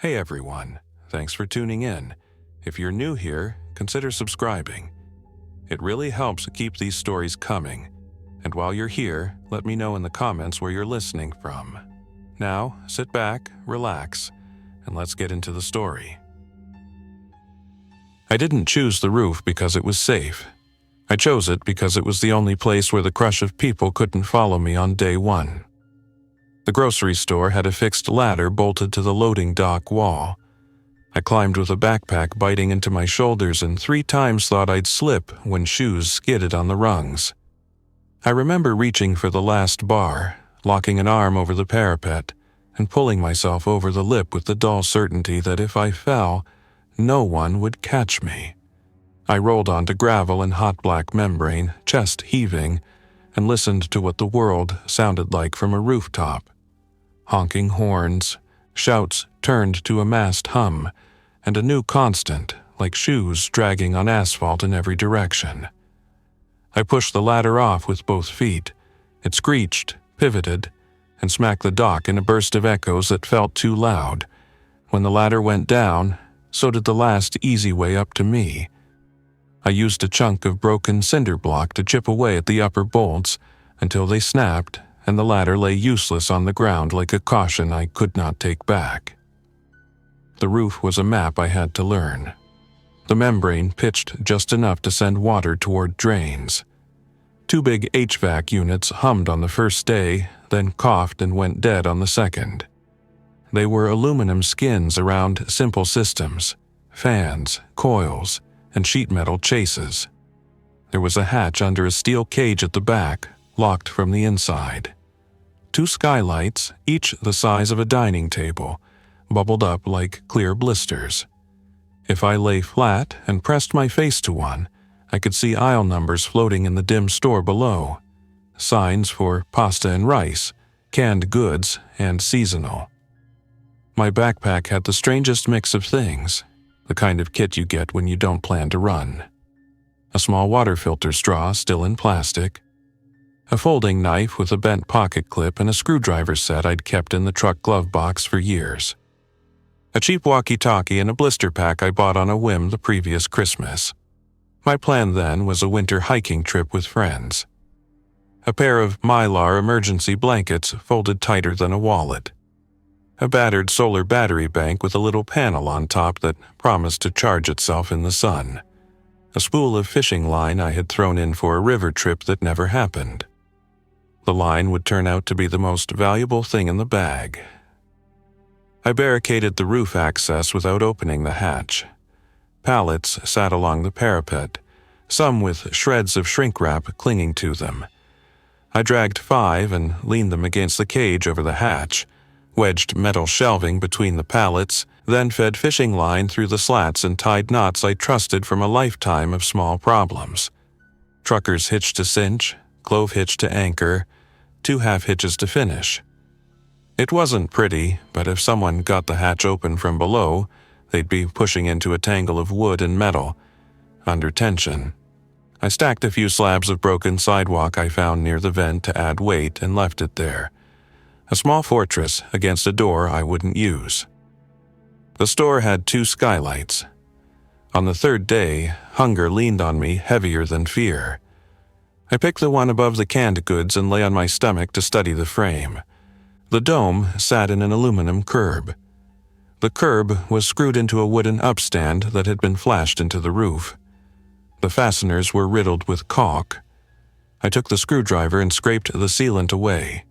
Hey everyone, thanks for tuning in. If you're new here, consider subscribing. It really helps keep these stories coming. And while you're here, let me know in the comments where you're listening from. Now, sit back, relax, and let's get into the story. I didn't choose the roof because it was safe. I chose it because it was the only place where the crush of people couldn't follow me on day one. The grocery store had a fixed ladder bolted to the loading dock wall. I climbed with a backpack biting into my shoulders and 3 times thought I'd slip when shoes skidded on the rungs. I remember reaching for the last bar, locking an arm over the parapet, and pulling myself over the lip with the dull certainty that if I fell, no one would catch me. I rolled onto gravel and hot black membrane, chest heaving, and listened to what the world sounded like from a rooftop. Honking horns, shouts turned to a massed hum, and a new constant, like shoes dragging on asphalt in every direction. I pushed the ladder off with both feet. It screeched, pivoted, and smacked the dock in a burst of echoes that felt too loud. When the ladder went down, so did the last easy way up to me. I used a chunk of broken cinder block to chip away at the upper bolts until they snapped and the ladder lay useless on the ground like a caution I could not take back. The roof was a map I had to learn. The membrane pitched just enough to send water toward drains. 2 big HVAC units hummed on the first day, then coughed and went dead on the second. They were aluminum skins around simple systems, fans, coils, and sheet metal chases. There was a hatch under a steel cage at the back, locked from the inside. 2 skylights, each the size of a dining table, bubbled up like clear blisters. If I lay flat and pressed my face to one, I could see aisle numbers floating in the dim store below. Signs for pasta and rice, canned goods, and seasonal. My backpack had the strangest mix of things, the kind of kit you get when you don't plan to run. A small water filter straw still in plastic, a folding knife with a bent pocket clip and a screwdriver set I'd kept in the truck glove box for years. A cheap walkie-talkie and a blister pack I bought on a whim the previous Christmas. My plan then was a winter hiking trip with friends. A pair of Mylar emergency blankets folded tighter than a wallet. A battered solar battery bank with a little panel on top that promised to charge itself in the sun. A spool of fishing line I had thrown in for a river trip that never happened. The line would turn out to be the most valuable thing in the bag. I barricaded the roof access without opening the hatch. Pallets sat along the parapet, some with shreds of shrink wrap clinging to them. I dragged 5 and leaned them against the cage over the hatch, wedged metal shelving between the pallets, then fed fishing line through the slats and tied knots I trusted from a lifetime of small problems. Truckers hitch to cinch, clove hitch to anchor, 2 half hitches to finish. It wasn't pretty, but if someone got the hatch open from below, they'd be pushing into a tangle of wood and metal, under tension. I stacked a few slabs of broken sidewalk I found near the vent to add weight and left it there. A small fortress against a door I wouldn't use. The store had 2 skylights. On the 3rd day, hunger leaned on me heavier than fear. I picked the one above the canned goods and lay on my stomach to study the frame. The dome sat in an aluminum curb. The curb was screwed into a wooden upstand that had been flashed into the roof. The fasteners were riddled with caulk. I took the screwdriver and scraped the sealant away,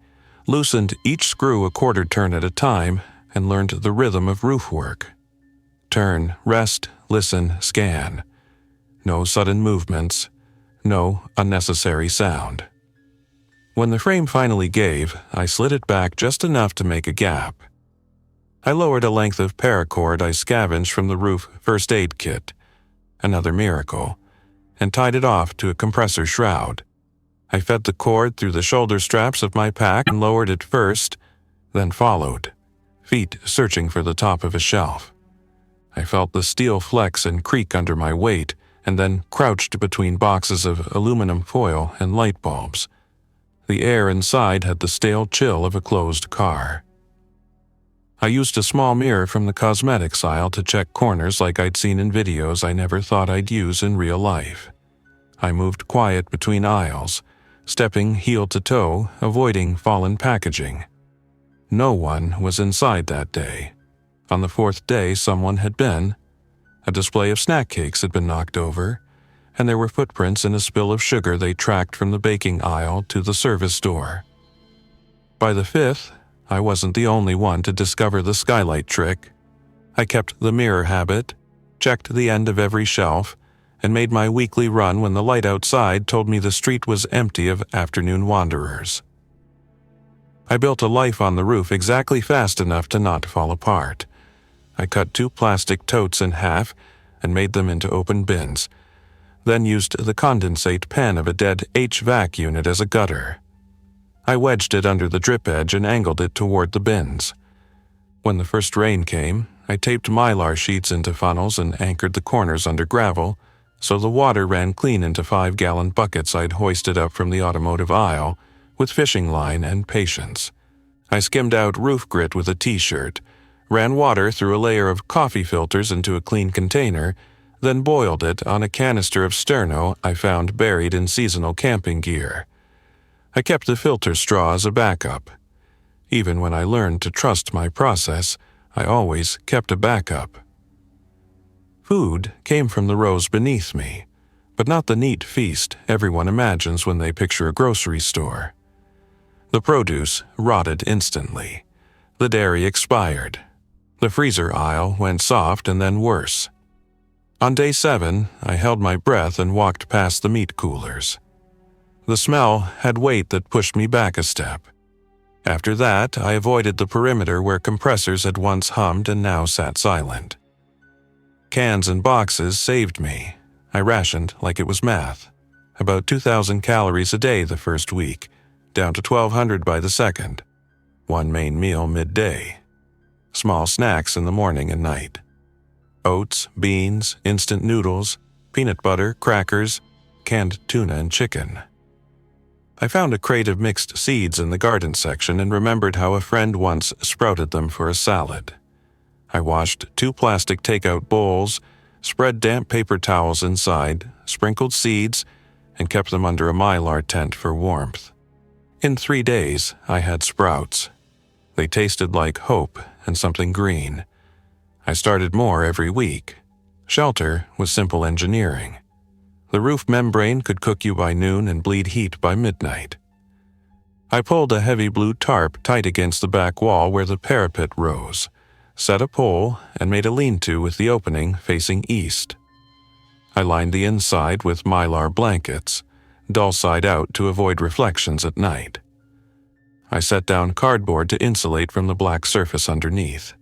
loosened each screw a quarter turn at a time, and learned the rhythm of roof work. Turn, rest, listen, scan. No sudden movements. No unnecessary sound. When the frame finally gave, I slid it back just enough to make a gap. I lowered a length of paracord I scavenged from the roof first aid kit, another miracle, and tied it off to a compressor shroud. I fed the cord through the shoulder straps of my pack and lowered it first, then followed, feet searching for the top of a shelf. I felt the steel flex and creak under my weight, and then crouched between boxes of aluminum foil and light bulbs. The air inside had the stale chill of a closed car. I used a small mirror from the cosmetics aisle to check corners like I'd seen in videos I never thought I'd use in real life. I moved quiet between aisles, stepping heel to toe, avoiding fallen packaging. No one was inside that day. On the fourth day, someone had been. A display of snack cakes had been knocked over, and there were footprints in a spill of sugar they tracked from the baking aisle to the service door. By the fifth, I wasn't the only one to discover the skylight trick. I kept the mirror habit, checked the end of every shelf, and made my weekly run when the light outside told me the street was empty of afternoon wanderers. I built a life on the roof exactly fast enough to not fall apart. I cut 2 plastic totes in half and made them into open bins, then used the condensate pan of a dead HVAC unit as a gutter. I wedged it under the drip edge and angled it toward the bins. When the first rain came, I taped mylar sheets into funnels and anchored the corners under gravel, so the water ran clean into 5-gallon buckets I'd hoisted up from the automotive aisle with fishing line and patience. I skimmed out roof grit with a t-shirt, ran water through a layer of coffee filters into a clean container, then boiled it on a canister of sterno I found buried in seasonal camping gear. I kept the filter straw as a backup. Even when I learned to trust my process, I always kept a backup. Food came from the rows beneath me, but not the neat feast everyone imagines when they picture a grocery store. The produce rotted instantly. The dairy expired. The freezer aisle went soft and then worse. On day 7, I held my breath and walked past the meat coolers. The smell had weight that pushed me back a step. After that, I avoided the perimeter where compressors had once hummed and now sat silent. Cans and boxes saved me. I rationed like it was math. About 2,000 calories a day the first week, down to 1,200 by the second. 1 main meal midday. Small snacks in the morning and night. Oats, beans, instant noodles, peanut butter, crackers, canned tuna and chicken. I found a crate of mixed seeds in the garden section and remembered how a friend once sprouted them for a salad. I washed 2 plastic takeout bowls, spread damp paper towels inside, sprinkled seeds, and kept them under a mylar tent for warmth. In 3 days, I had sprouts. They tasted like hope and something green. I started more every week. Shelter was simple engineering. The roof membrane could cook you by noon and bleed heat by midnight. I pulled a heavy blue tarp tight against the back wall where the parapet rose, set a pole, and made a lean-to with the opening facing east. I lined the inside with mylar blankets, dull side out to avoid reflections at night. I set down cardboard to insulate from the black surface underneath.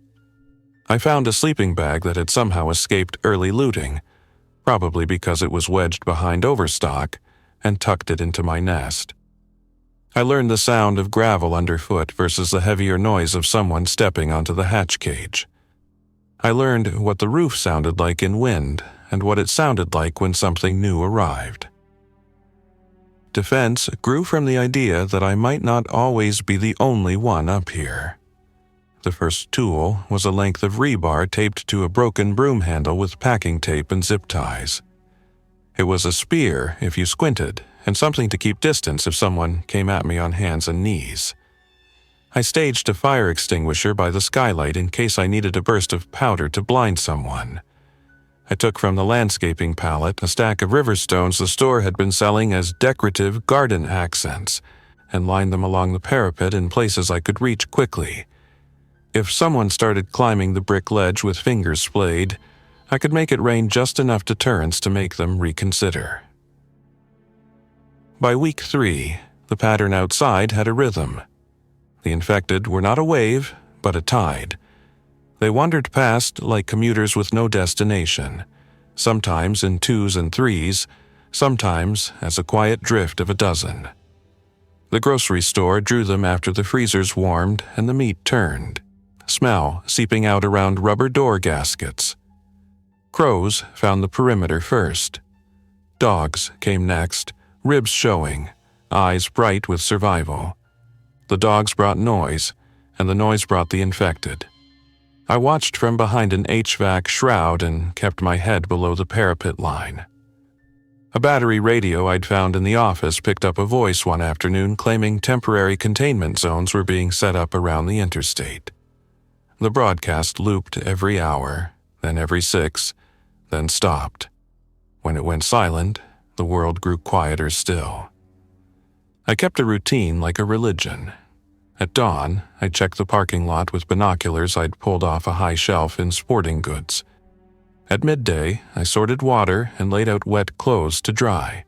I found a sleeping bag that had somehow escaped early looting, probably because it was wedged behind overstock, and tucked it into my nest. I learned the sound of gravel underfoot versus the heavier noise of someone stepping onto the hatch cage. I learned what the roof sounded like in wind and what it sounded like when something new arrived. Defense grew from the idea that I might not always be the only one up here. The first tool was a length of rebar taped to a broken broom handle with packing tape and zip ties. It was a spear if you squinted, and something to keep distance if someone came at me on hands and knees. I staged a fire extinguisher by the skylight in case I needed a burst of powder to blind someone. I took from the landscaping pallet a stack of river stones the store had been selling as decorative garden accents and lined them along the parapet in places I could reach quickly. If someone started climbing the brick ledge with fingers splayed, I could make it rain just enough deterrence to make them reconsider. By week 3, the pattern outside had a rhythm. The infected were not a wave, but a tide. They wandered past like commuters with no destination, sometimes in 2s and 3s, sometimes as a quiet drift of a dozen. The grocery store drew them after the freezers warmed and the meat turned, smell seeping out around rubber door gaskets. Crows found the perimeter first. Dogs came next, ribs showing, eyes bright with survival. The dogs brought noise, and the noise brought the infected. I watched from behind an HVAC shroud and kept my head below the parapet line. A battery radio I'd found in the office picked up a voice one afternoon claiming temporary containment zones were being set up around the interstate. The broadcast looped every hour, then every 6, then stopped. When it went silent, the world grew quieter still. I kept a routine like a religion. At dawn, I checked the parking lot with binoculars I'd pulled off a high shelf in sporting goods. At midday, I sorted water and laid out wet clothes to dry.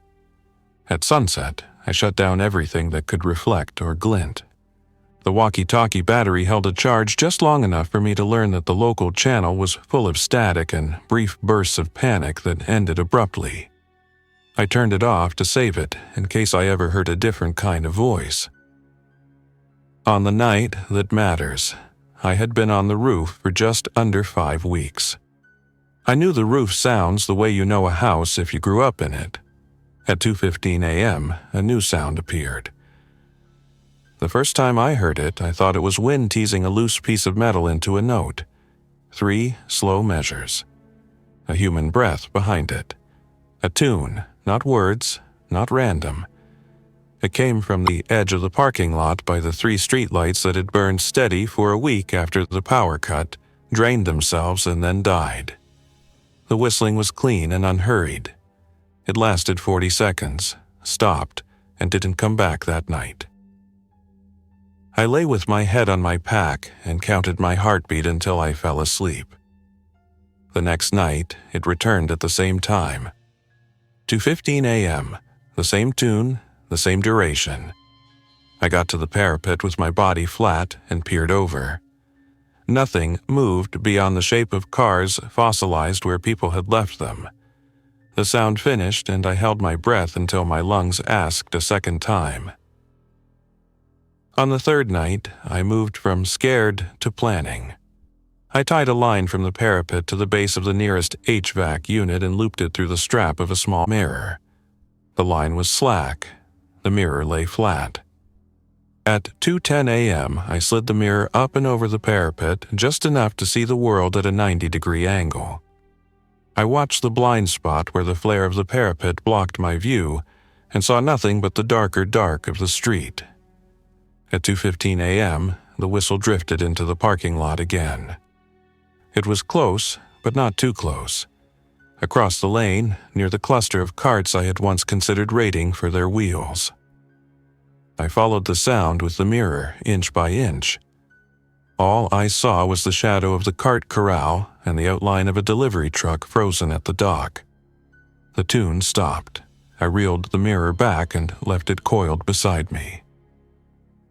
At sunset, I shut down everything that could reflect or glint. The walkie-talkie battery held a charge just long enough for me to learn that the local channel was full of static and brief bursts of panic that ended abruptly. I turned it off to save it in case I ever heard a different kind of voice. On the night that matters, I had been on the roof for just under 5 weeks. I knew the roof sounds the way you know a house if you grew up in it. At 2:15 a.m., a new sound appeared. The first time I heard it, I thought it was wind teasing a loose piece of metal into a note. 3 slow measures. A human breath behind it. A tune, not words, not random. It came from the edge of the parking lot by the 3 streetlights that had burned steady for a week after the power cut, drained themselves, and then died. The whistling was clean and unhurried. It lasted 40 seconds, stopped, and didn't come back that night. I lay with my head on my pack and counted my heartbeat until I fell asleep. The next night, it returned at the same time. 2:15 a.m., the same tune, the same duration. I got to the parapet with my body flat and peered over. Nothing moved beyond the shape of cars fossilized where people had left them. The sound finished and I held my breath until my lungs asked a second time. On the third night, I moved from scared to planning. I tied a line from the parapet to the base of the nearest HVAC unit and looped it through the strap of a small mirror. The line was slack. The mirror lay flat. At 2:10 a.m., I slid the mirror up and over the parapet just enough to see the world at a 90-degree angle. I watched the blind spot where the flare of the parapet blocked my view and saw nothing but the darker dark of the street. At 2:15 a.m., the whistle drifted into the parking lot again. It was close, but not too close. Across the lane, near the cluster of carts I had once considered raiding for their wheels. I followed the sound with the mirror, inch by inch. All I saw was the shadow of the cart corral and the outline of a delivery truck frozen at the dock. The tune stopped. I reeled the mirror back and left it coiled beside me.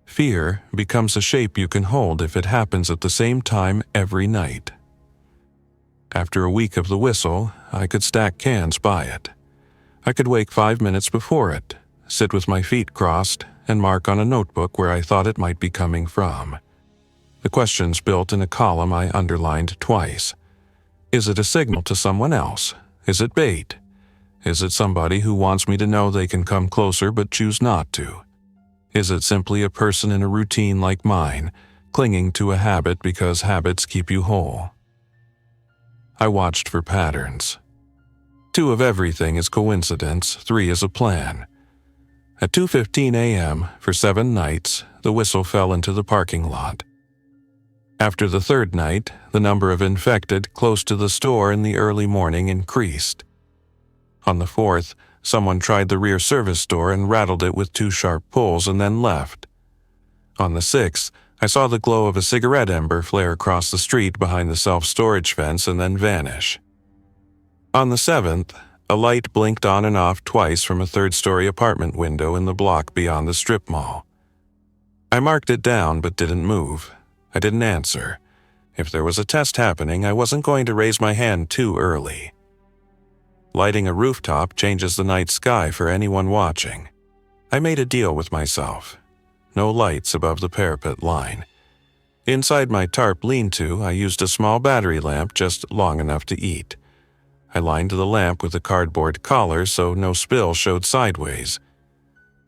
Fear becomes a shape you can hold if it happens at the same time every night. After a week of the whistle, I could stack cans by it. I could wake 5 minutes before it, sit with my feet crossed, and mark on a notebook where I thought it might be coming from. The questions built in a column I underlined twice. Is it a signal to someone else? Is it bait? Is it somebody who wants me to know they can come closer but choose not to? Is it simply a person in a routine like mine, clinging to a habit because habits keep you whole? I watched for patterns. 2 of everything is coincidence, 3 is a plan. At 2:15 a.m., for 7 nights, the whistle fell into the parking lot. After the 3rd night, the number of infected close to the store in the early morning increased. On the 4th, someone tried the rear service door and rattled it with 2 sharp pulls and then left. On the 6th, I saw the glow of a cigarette ember flare across the street behind the self-storage fence and then vanish. On the 7th, a light blinked on and off twice from a 3rd-story apartment window in the block beyond the strip mall. I marked it down but didn't move. I didn't answer. If there was a test happening, I wasn't going to raise my hand too early. Lighting a rooftop changes the night sky for anyone watching. I made a deal with myself. No lights above the parapet line. Inside my tarp lean-to, I used a small battery lamp just long enough to eat. I lined the lamp with a cardboard collar so no spill showed sideways.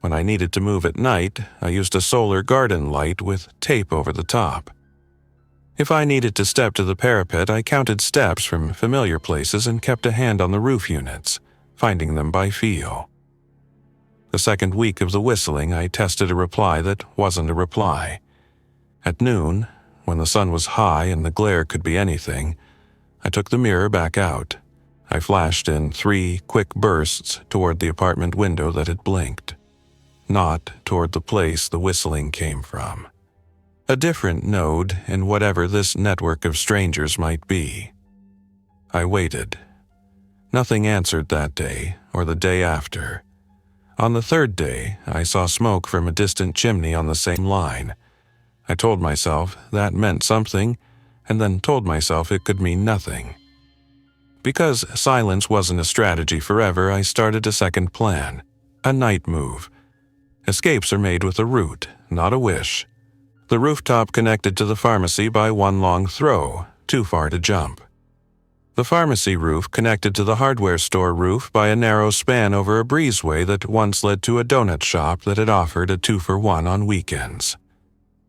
When I needed to move at night, I used a solar garden light with tape over the top. If I needed to step to the parapet, I counted steps from familiar places and kept a hand on the roof units, finding them by feel. The second week of the whistling, I tested a reply that wasn't a reply. At noon, when the sun was high and the glare could be anything, I took the mirror back out. I flashed in 3 quick bursts toward the apartment window that had blinked, not toward the place the whistling came from. A different node in whatever this network of strangers might be. I waited. Nothing answered that day or the day after. On the third day, I saw smoke from a distant chimney on the same line. I told myself that meant something, and then told myself it could mean nothing. Because silence wasn't a strategy forever, I started a second plan, a night move. Escapes are made with a route, not a wish. The rooftop connected to the pharmacy by one long throw, too far to jump. The pharmacy roof connected to the hardware store roof by a narrow span over a breezeway that once led to a donut shop that had offered a 2-for-1 on weekends.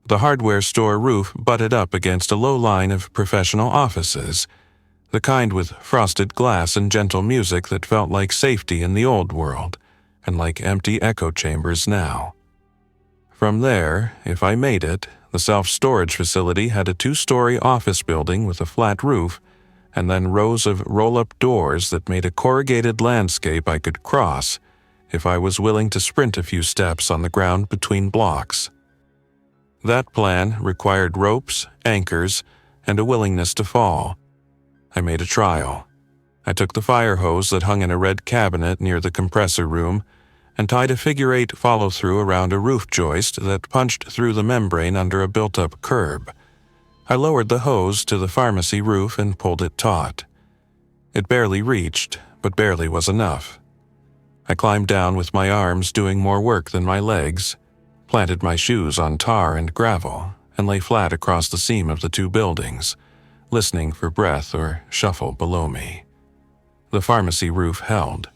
The hardware store roof butted up against a low line of professional offices, the kind with frosted glass and gentle music that felt like safety in the old world, and like empty echo chambers now. From there, if I made it, the self-storage facility had a 2-story office building with a flat roof, and then rows of roll-up doors that made a corrugated landscape I could cross if I was willing to sprint a few steps on the ground between blocks. That plan required ropes, anchors, and a willingness to fall. I made a trial. I took the fire hose that hung in a red cabinet near the compressor room and tied a figure-8 follow-through around a roof joist that punched through the membrane under a built-up curb. I lowered the hose to the pharmacy roof and pulled it taut. It barely reached, but barely was enough. I climbed down with my arms doing more work than my legs, planted my shoes on tar and gravel, and lay flat across the seam of the 2 buildings, listening for breath or shuffle below me. The pharmacy roof held.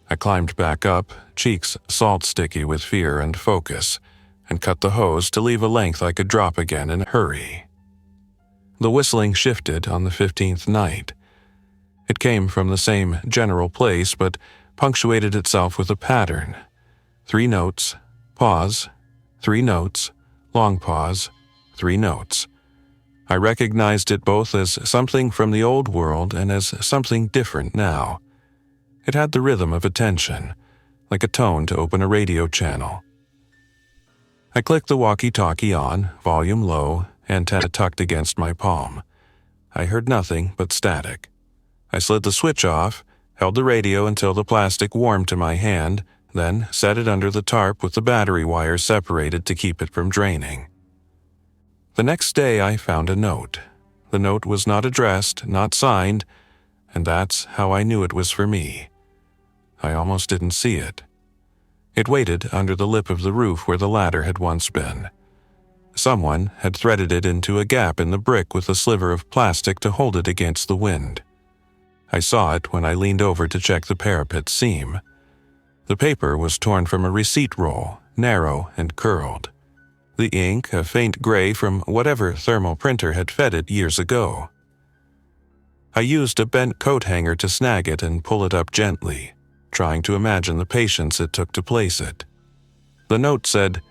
I climbed back up, cheeks salt-sticky with fear and focus, and cut the hose to leave a length I could drop again in a hurry. The whistling shifted on the 15th night. It came from the same general place, but punctuated itself with a pattern. 3 notes, pause, 3 notes, long pause, 3 notes. I recognized it both as something from the old world and as something different now. It had the rhythm of attention, like a tone to open a radio channel. I clicked the walkie-talkie on, volume low, antenna tucked against my palm. I heard nothing but static. I slid the switch off, held the radio until the plastic warmed to my hand, then set it under the tarp with the battery wire separated to keep it from draining. The next day I found a note. The note was not addressed, not signed, and that's how I knew it was for me. I almost didn't see it. It waited under the lip of the roof where the ladder had once been. Someone had threaded it into a gap in the brick with a sliver of plastic to hold it against the wind. I saw it when I leaned over to check the parapet seam. The paper was torn from a receipt roll, narrow and curled. The ink a faint gray from whatever thermal printer had fed it years ago. I used a bent coat hanger to snag it and pull it up gently, trying to imagine the patience it took to place it. The note said,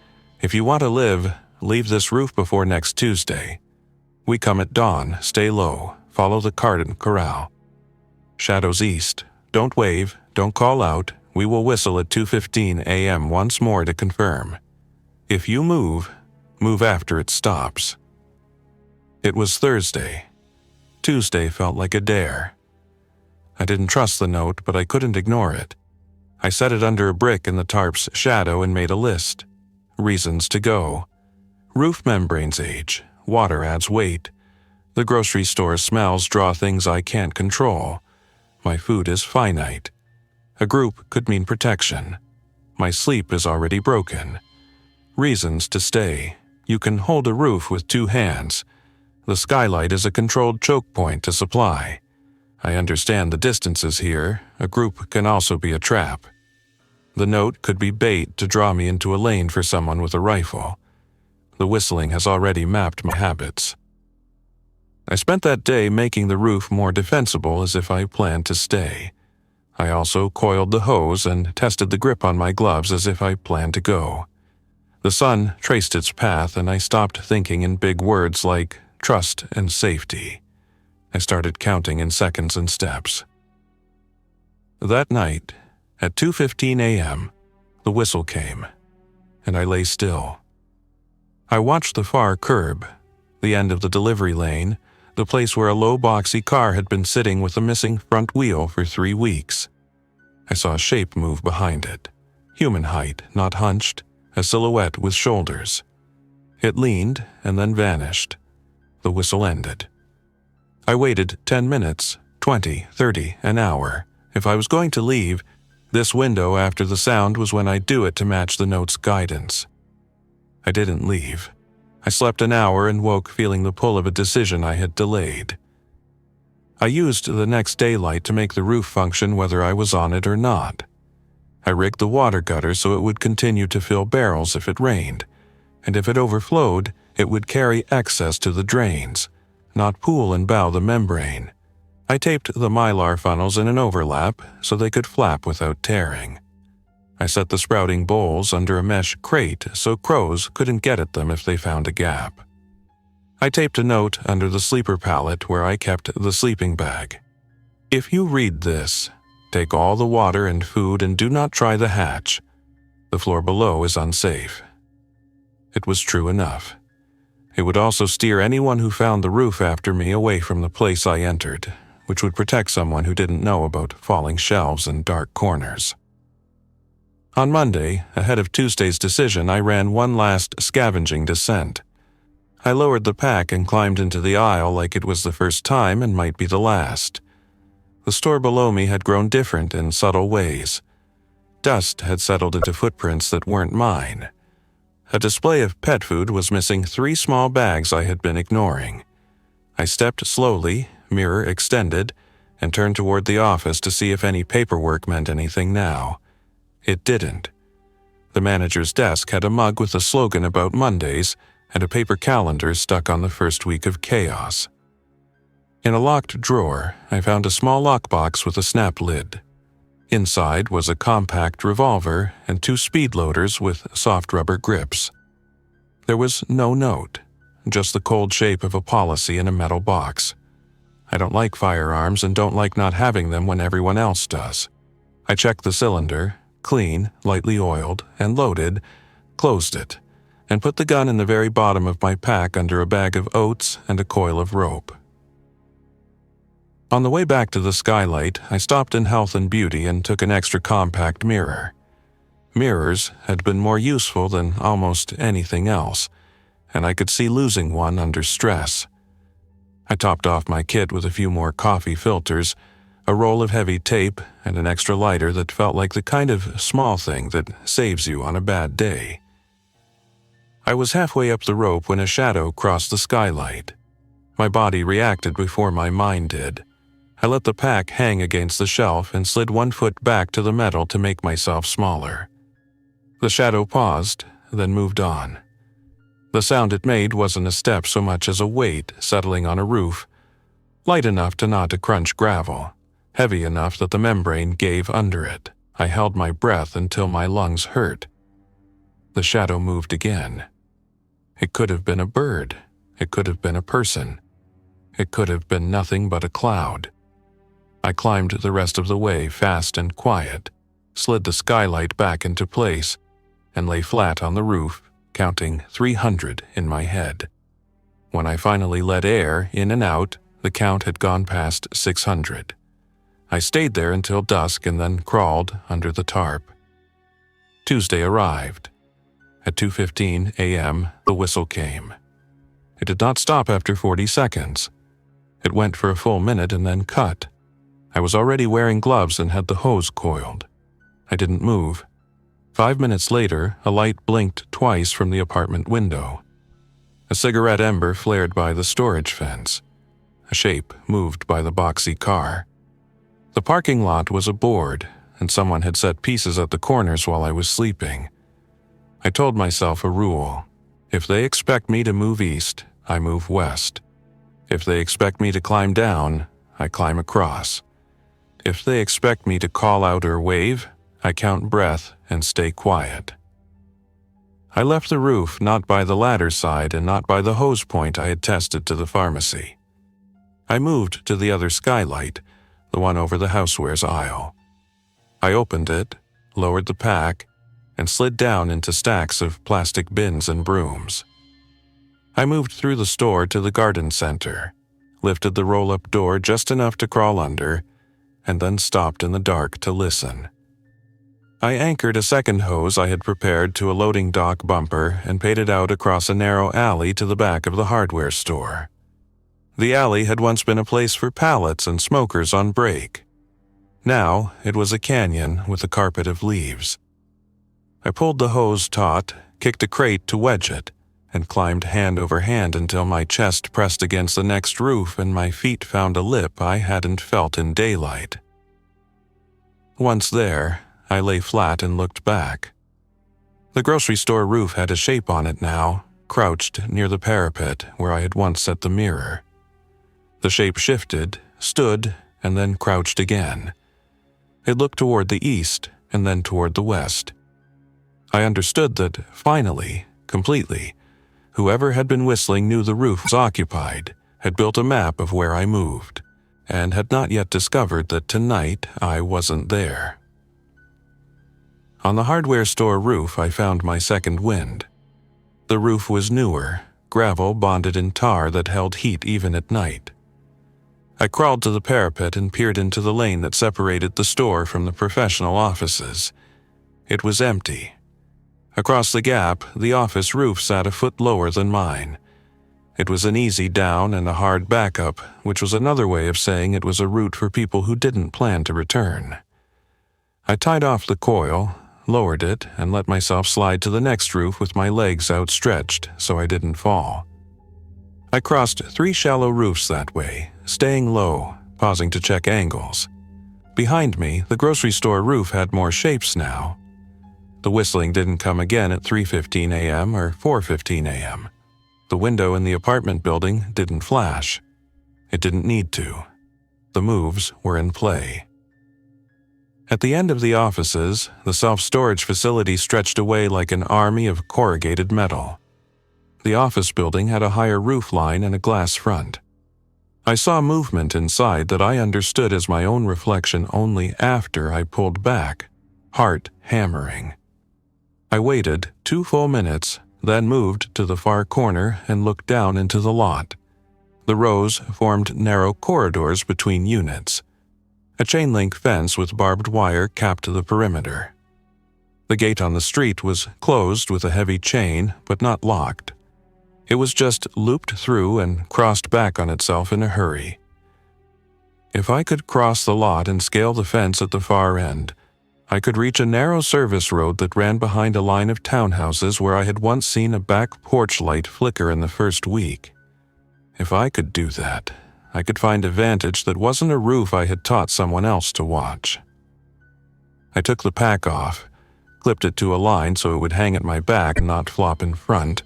"If you want to live, leave this roof before next Tuesday. We come at dawn, stay low, follow the Carden Corral. Shadows east, don't wave, don't call out, we will whistle at 2:15 a.m. once more to confirm. If you move after it stops." It was Thursday. Tuesday felt like a dare. I didn't trust the note, but I couldn't ignore it. I set it under a brick in the tarp's shadow and made a list. Reasons to go. Roof membranes age. Water adds weight. The grocery store smells draw things I can't control. My food is finite. A group could mean protection. My sleep is already broken. Reasons to stay. You can hold a roof with 2 hands. The skylight is a controlled choke point to supply. I understand the distances here. A group can also be a trap. The note could be bait to draw me into a lane for someone with a rifle. The whistling has already mapped my habits. I spent that day making the roof more defensible as if I planned to stay. I also coiled the hose and tested the grip on my gloves as if I planned to go. The sun traced its path, and I stopped thinking in big words like trust and safety. I started counting in seconds and steps. That night, at 2:15 a.m., the whistle came, and I lay still. I watched the far curb, the end of the delivery lane, the place where a low boxy car had been sitting with a missing front wheel for 3 weeks. I saw a shape move behind it, human height, not hunched, a silhouette with shoulders. It leaned and then vanished. The whistle ended. I waited 10 minutes, 20, 30, an hour. If I was going to leave, this window after the sound was when I'd do it to match the note's guidance. I didn't leave. I slept an hour and woke feeling the pull of a decision I had delayed. I used the next daylight to make the roof function whether I was on it or not. I rigged the water gutter so it would continue to fill barrels if it rained, and if it overflowed, it would carry excess to the drains, not pool and bow the membrane. I taped the mylar funnels in an overlap so they could flap without tearing. I set the sprouting bowls under a mesh crate so crows couldn't get at them if they found a gap. I taped a note under the sleeper pallet where I kept the sleeping bag. If you read this, take all the water and food and do not try the hatch. The floor below is unsafe. It was true enough. It would also steer anyone who found the roof after me away from the place I entered, which would protect someone who didn't know about falling shelves and dark corners. On Monday, ahead of Tuesday's decision, I ran one last scavenging descent. I lowered the pack and climbed into the aisle like it was the first time and might be the last. The store below me had grown different in subtle ways. Dust had settled into footprints that weren't mine. A display of pet food was missing 3 small bags I had been ignoring. I stepped slowly, mirror extended, and turned toward the office to see if any paperwork meant anything now. It didn't. The manager's desk had a mug with a slogan about Mondays and a paper calendar stuck on the first week of chaos. In a locked drawer, I found a small lockbox with a snap lid. Inside was a compact revolver and 2 speed loaders with soft rubber grips. There was no note, just the cold shape of a policy in a metal box. I don't like firearms and don't like not having them when everyone else does. I checked the cylinder, clean, lightly oiled, and loaded, closed it, and put the gun in the very bottom of my pack under a bag of oats and a coil of rope. On the way back to the skylight, I stopped in Health and Beauty and took an extra compact mirror. Mirrors had been more useful than almost anything else, and I could see losing one under stress. I topped off my kit with a few more coffee filters, a roll of heavy tape, and an extra lighter that felt like the kind of small thing that saves you on a bad day. I was halfway up the rope when a shadow crossed the skylight. My body reacted before my mind did. I let the pack hang against the shelf and slid 1 foot back to the metal to make myself smaller. The shadow paused, then moved on. The sound it made wasn't a step so much as a weight settling on a roof, light enough to not to crunch gravel, heavy enough that the membrane gave under it. I held my breath until my lungs hurt. The shadow moved again. It could have been a bird. It could have been a person. It could have been nothing but a cloud. I climbed the rest of the way fast and quiet, slid the skylight back into place, and lay flat on the roof, counting 300 in my head. When I finally let air in and out, the count had gone past 600. I stayed there until dusk and then crawled under the tarp. Tuesday arrived. At 2:15 a.m., the whistle came. It did not stop after 40 seconds. It went for a full minute and then cut. I was already wearing gloves and had the hose coiled. I didn't move. 5 minutes later, a light blinked twice from the apartment window. A cigarette ember flared by the storage fence. A shape moved by the boxy car. The parking lot was aboard, and someone had set pieces at the corners while I was sleeping. I told myself a rule. If they expect me to move east, I move west. If they expect me to climb down, I climb across. If they expect me to call out or wave, I count breath and stay quiet. I left the roof not by the ladder side and not by the hose point I had tested to the pharmacy. I moved to the other skylight, the one over the housewares aisle. I opened it, lowered the pack, and slid down into stacks of plastic bins and brooms. I moved through the store to the garden center, lifted the roll-up door just enough to crawl under, and then stopped in the dark to listen. I anchored a second hose I had prepared to a loading dock bumper and paid it out across a narrow alley to the back of the hardware store. The alley had once been a place for pallets and smokers on break. Now it was a canyon with a carpet of leaves. I pulled the hose taut, kicked a crate to wedge it, and climbed hand over hand until my chest pressed against the next roof and my feet found a lip I hadn't felt in daylight. Once there, I lay flat and looked back. The grocery store roof had a shape on it now, crouched near the parapet where I had once set the mirror. The shape shifted, stood, and then crouched again. It looked toward the east and then toward the west. I understood that, finally, completely, whoever had been whistling knew the roof was occupied, had built a map of where I moved, and had not yet discovered that tonight I wasn't there. On the hardware store roof, I found my second wind. The roof was newer, gravel bonded in tar that held heat even at night. I crawled to the parapet and peered into the lane that separated the store from the professional offices. It was empty. Across the gap, the office roof sat a foot lower than mine. It was an easy down and a hard backup, which was another way of saying it was a route for people who didn't plan to return. I tied off the coil, lowered it, and let myself slide to the next roof with my legs outstretched so I didn't fall. I crossed 3 shallow roofs that way, staying low, pausing to check angles. Behind me, the grocery store roof had more shapes now. The whistling didn't come again at 3:15 a.m. or 4:15 a.m. The window in the apartment building didn't flash. It didn't need to. The moves were in play. At the end of the offices, the self-storage facility stretched away like an army of corrugated metal. The office building had a higher roof line and a glass front. I saw movement inside that I understood as my own reflection only after I pulled back, heart hammering. I waited 2 full minutes, then moved to the far corner and looked down into the lot. The rows formed narrow corridors between units. A chain-link fence with barbed wire capped the perimeter. The gate on the street was closed with a heavy chain, but not locked. It was just looped through and crossed back on itself in a hurry. If I could cross the lot and scale the fence at the far end, I could reach a narrow service road that ran behind a line of townhouses where I had once seen a back porch light flicker in the first week. If I could do that, I could find a vantage that wasn't a roof I had taught someone else to watch. I took the pack off, clipped it to a line so it would hang at my back and not flop in front,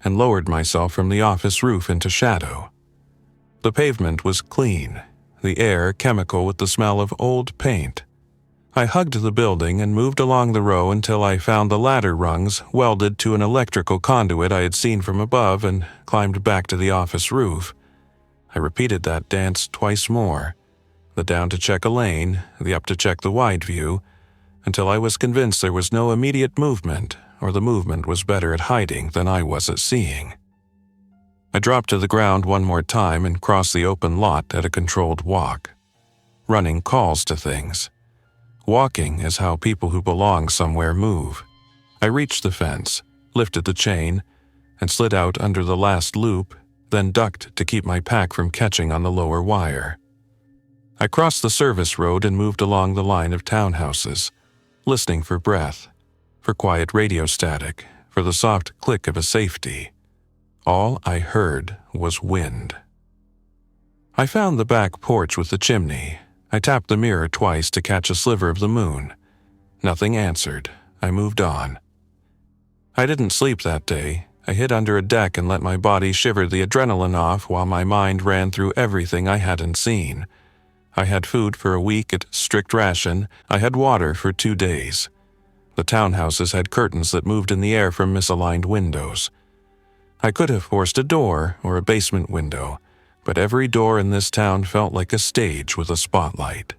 and lowered myself from the office roof into shadow. The pavement was clean, the air chemical with the smell of old paint. I hugged the building and moved along the row until I found the ladder rungs welded to an electrical conduit I had seen from above and climbed back to the office roof. I repeated that dance twice more, the down to check a lane, the up to check the wide view, until I was convinced there was no immediate movement, or the movement was better at hiding than I was at seeing. I dropped to the ground one more time and crossed the open lot at a controlled walk. Running calls to things. Walking is how people who belong somewhere move. I reached the fence, lifted the chain, and slid out under the last loop, then ducked to keep my pack from catching on the lower wire. I crossed the service road and moved along the line of townhouses, listening for breath, for quiet radio static, for the soft click of a safety. All I heard was wind. I found the back porch with the chimney. I tapped the mirror twice to catch a sliver of the moon. Nothing answered. I moved on. I didn't sleep that day, I hid under a deck and let my body shiver the adrenaline off while my mind ran through everything I hadn't seen. I had food for a week at strict ration. I had water for 2 days. The townhouses had curtains that moved in the air from misaligned windows. I could have forced a door or a basement window, but every door in this town felt like a stage with a spotlight.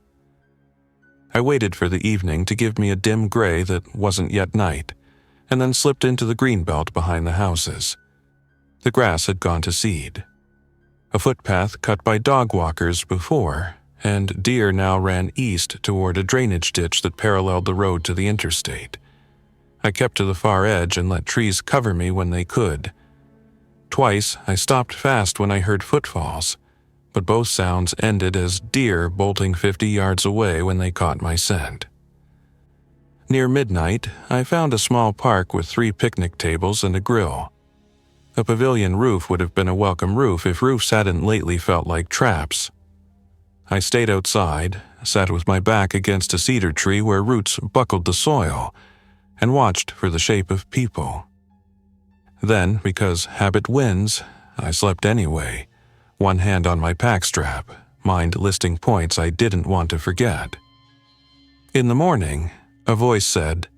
I waited for the evening to give me a dim gray that wasn't yet night, and then slipped into the greenbelt behind the houses. The grass had gone to seed. A footpath cut by dog walkers before, and deer now ran east toward a drainage ditch that paralleled the road to the interstate. I kept to the far edge and let trees cover me when they could. Twice, I stopped fast when I heard footfalls, but both sounds ended as deer bolting 50 yards away when they caught my scent. Near midnight, I found a small park with 3 picnic tables and a grill. A pavilion roof would have been a welcome roof if roofs hadn't lately felt like traps. I stayed outside, sat with my back against a cedar tree where roots buckled the soil, and watched for the shape of people. Then, because habit wins, I slept anyway, one hand on my pack strap, mind listing points I didn't want to forget. In the morning, a voice said,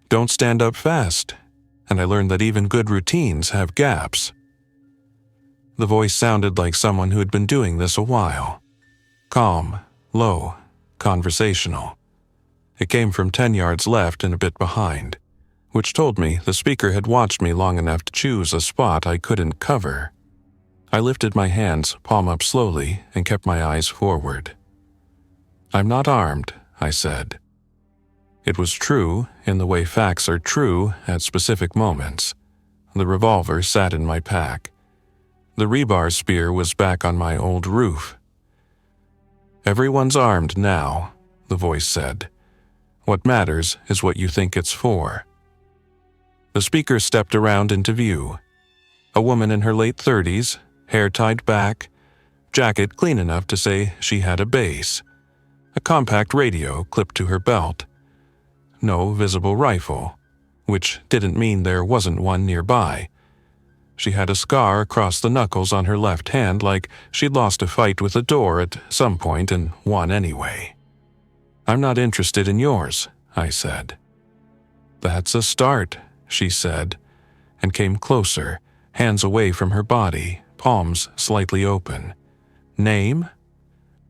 "Don't stand up fast," and I learned that even good routines have gaps. The voice sounded like someone who had been doing this a while. Calm, low, conversational. It came from 10 yards left and a bit behind, which told me the speaker had watched me long enough to choose a spot I couldn't cover. I lifted my hands, palm up slowly, and kept my eyes forward. "I'm not armed," I said. It was true in the way facts are true at specific moments. The revolver sat in my pack. The rebar spear was back on my old roof. "Everyone's armed now," the voice said. "What matters is what you think it's for." The speaker stepped around into view. A woman in her late 30s, hair tied back, jacket clean enough to say she had a base, a compact radio clipped to her belt. No visible rifle, which didn't mean there wasn't one nearby. She had a scar across the knuckles on her left hand like she'd lost a fight with a door at some point and won anyway. "I'm not interested in yours," I said. "That's a start," she said, and came closer, hands away from her body, palms slightly open. "Name?"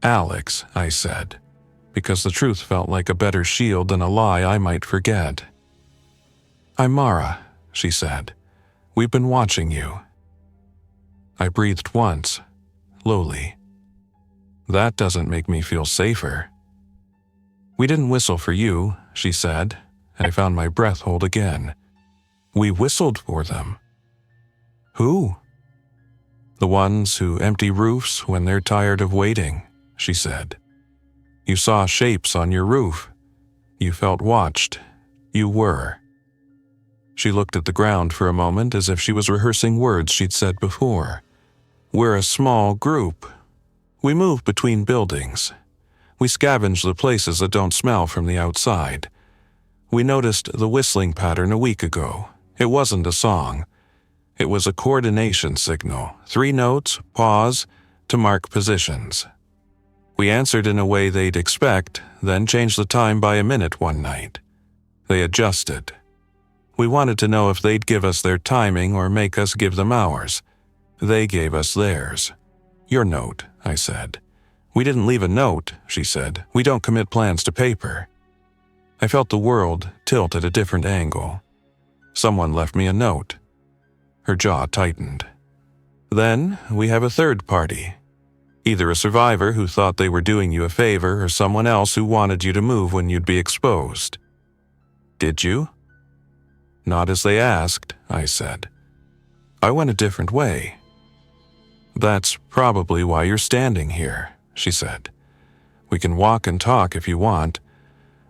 "Alex," I said, because the truth felt like a better shield than a lie I might forget. "I'm Mara," she said. "We've been watching you." I breathed once, lowly. That doesn't make me feel safer. "We didn't whistle for you," she said, and I found my breath hold again. "We whistled for them." "Who?" "The ones who empty roofs when they're tired of waiting," she said. "You saw shapes on your roof. You felt watched. You were." She looked at the ground for a moment as if she was rehearsing words she'd said before. "We're a small group. We move between buildings. We scavenge the places that don't smell from the outside. We noticed the whistling pattern a week ago. It wasn't a song. It was a coordination signal, 3 notes, pause, to mark positions. We answered in a way they'd expect, then changed the time by a minute one night. They adjusted. We wanted to know if they'd give us their timing or make us give them ours. They gave us theirs." "Your note," I said. "We didn't leave a note," she said. "We don't commit plans to paper." I felt the world tilt at a different angle. Someone left me a note. Her jaw tightened. "Then we have a third party. Either a survivor who thought they were doing you a favor or someone else who wanted you to move when you'd be exposed." "Did you?" "Not as they asked," I said. "I went a different way." "That's probably why you're standing here," she said. "We can walk and talk if you want,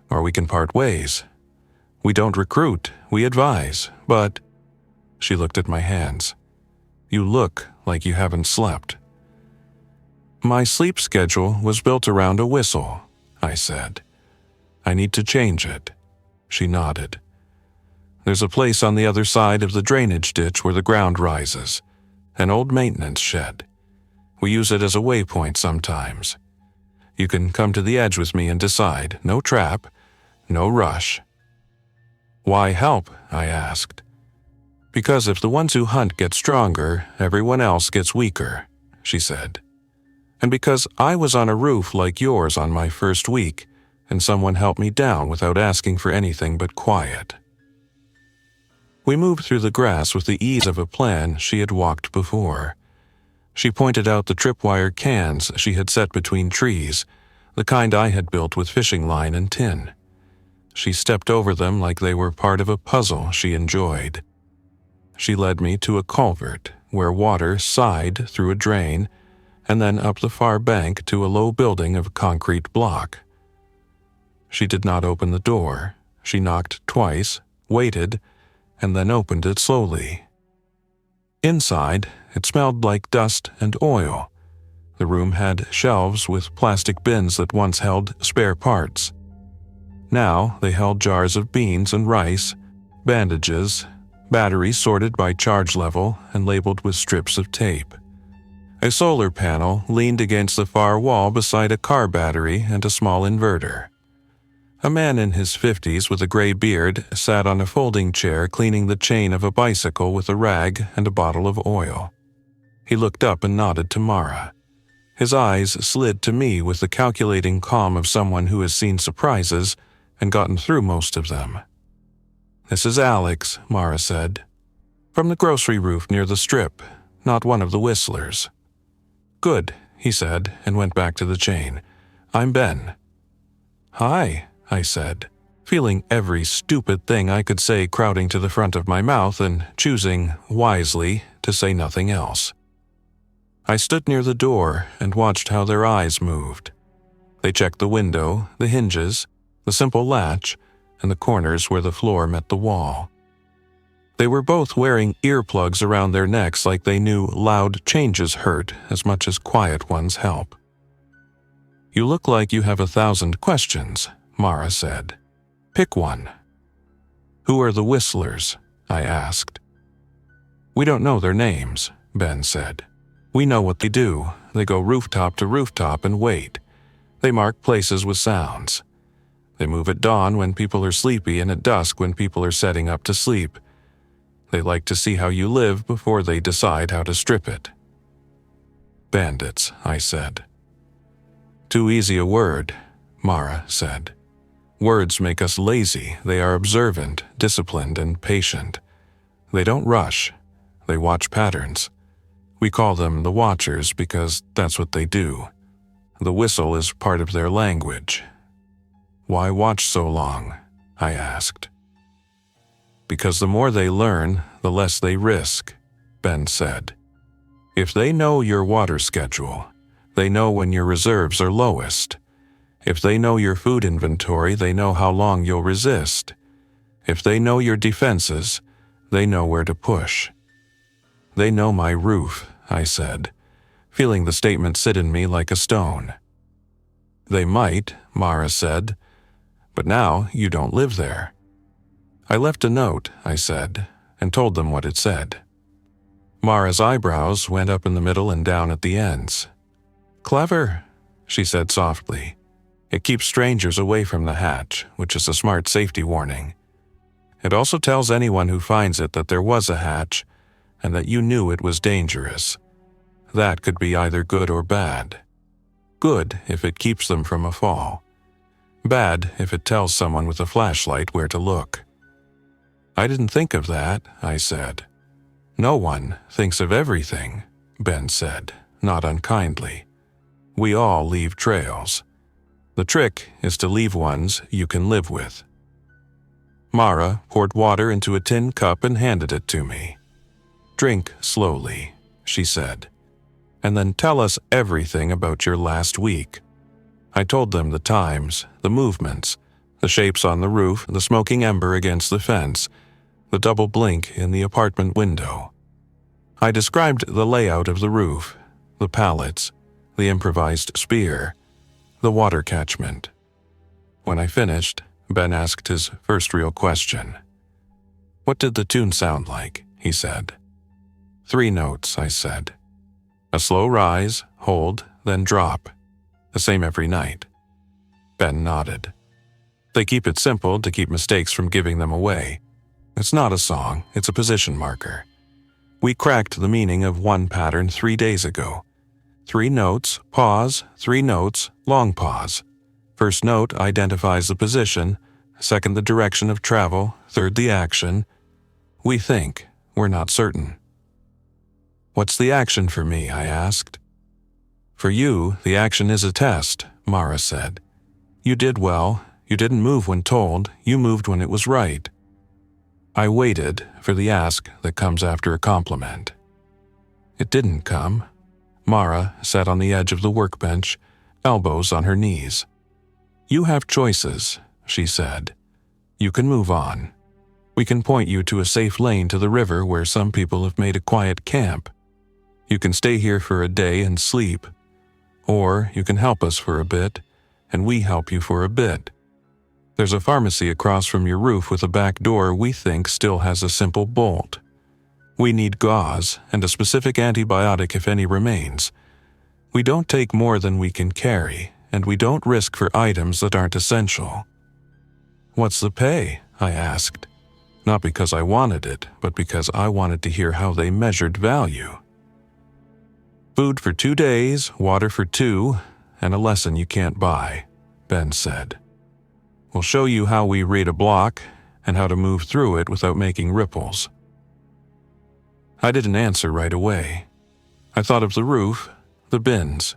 or we can part ways. We don't recruit, we advise, but—" She looked at my hands. "You look like you haven't slept." "My sleep schedule was built around a whistle," I said. "I need to change it." She nodded. There's a place on the other side of the drainage ditch where the ground rises. An old maintenance shed. We use it as a waypoint sometimes. You can come to the edge with me and decide. No trap, no rush." "Why help?" I asked. "Because if the ones who hunt get stronger, everyone else gets weaker," she said. "And because I was on a roof like yours on my first week, and someone helped me down without asking for anything but quiet." We moved through the grass with the ease of a plan she had walked before. She pointed out the tripwire cans she had set between trees, the kind I had built with fishing line and tin. She stepped over them like they were part of a puzzle she enjoyed. She led me to a culvert where water sighed through a drain and then up the far bank to a low building of concrete block. She did not open the door. She knocked twice, waited, and then opened it slowly. Inside, it smelled like dust and oil. The room had shelves with plastic bins that once held spare parts. Now they held jars of beans and rice, bandages, batteries sorted by charge level and labeled with strips of tape. A solar panel leaned against the far wall beside a car battery and a small inverter. A man in his 50s with a gray beard sat on a folding chair cleaning the chain of a bicycle with a rag and a bottle of oil. He looked up and nodded to Mara. His eyes slid to me with the calculating calm of someone who has seen surprises and gotten through most of them. "This is Alex," Mara said. "From the grocery roof near the strip, not one of the whistlers." "Good," he said, and went back to the chain. "I'm Ben." "Hi," I said, feeling every stupid thing I could say crowding to the front of my mouth and choosing, wisely, to say nothing else. I stood near the door and watched how their eyes moved. They checked the window, the hinges, the simple latch, and the corners where the floor met the wall. They were both wearing earplugs around their necks like they knew loud changes hurt as much as quiet ones help. "You look like you have 1,000 questions," Mara said. "Pick one." "Who are the whistlers?" I asked. "We don't know their names," Ben said. "We know what they do. They go rooftop to rooftop and wait. They mark places with sounds. They move at dawn when people are sleepy and at dusk when people are setting up to sleep. They like to see how you live before they decide how to strip it." "Bandits," I said. "Too easy a word," Mara said. "Words make us lazy. They are observant, disciplined, and patient. They don't rush. They watch patterns. We call them the Watchers because that's what they do. The whistle is part of their language." "Why watch so long?" I asked. "Because the more they learn, the less they risk," Ben said. "If they know your water schedule, they know when your reserves are lowest. If they know your food inventory, they know how long you'll resist. If they know your defenses, they know where to push." "They know my roof," I said, feeling the statement sit in me like a stone. "They might," Mara said, "but now you don't live there." "I left a note," I said, and told them what it said. Mara's eyebrows went up in the middle and down at the ends. "Clever," she said softly. "It keeps strangers away from the hatch, which is a smart safety warning. It also tells anyone who finds it that there was a hatch and that you knew it was dangerous. That could be either good or bad. Good if it keeps them from a fall. Bad if it tells someone with a flashlight where to look." "I didn't think of that," I said. "No one thinks of everything," Ben said, not unkindly. "We all leave trails. The trick is to leave ones you can live with." Mara poured water into a tin cup and handed it to me. "Drink slowly," she said, "and then tell us everything about your last week." I told them the times, the movements, the shapes on the roof, the smoking ember against the fence, the double blink in the apartment window. I described the layout of the roof, the pallets, the improvised spear, the water catchment. When I finished, Ben asked his first real question. What did the tune sound like? He said. 3 notes, I said. A slow rise, hold, then drop. The same every night. Ben nodded. They keep it simple to keep mistakes from giving them away. It's not a song, it's a position marker. We cracked the meaning of one pattern 3 days ago. 3 notes, pause, 3 notes, long pause. First note identifies the position, second the direction of travel, third the action. We think, we're not certain. What's the action for me? I asked. For you, the action is a test, Mara said. You did well. You didn't move when told. You moved when it was right. I waited for the ask that comes after a compliment. It didn't come. Mara sat on the edge of the workbench, elbows on her knees. You have choices, she said. You can move on. We can point you to a safe lane to the river where some people have made a quiet camp. You can stay here for a day and sleep. Or you can help us for a bit, and we help you for a bit. There's a pharmacy across from your roof with a back door we think still has a simple bolt. We need gauze and a specific antibiotic if any remains. We don't take more than we can carry, and we don't risk for items that aren't essential. What's the pay? I asked. Not because I wanted it, but because I wanted to hear how they measured value. Food for 2 days, water for 2, and a lesson you can't buy, Ben said. We'll show you how we read a block and how to move through it without making ripples. I didn't answer right away. I thought of the roof, the bins,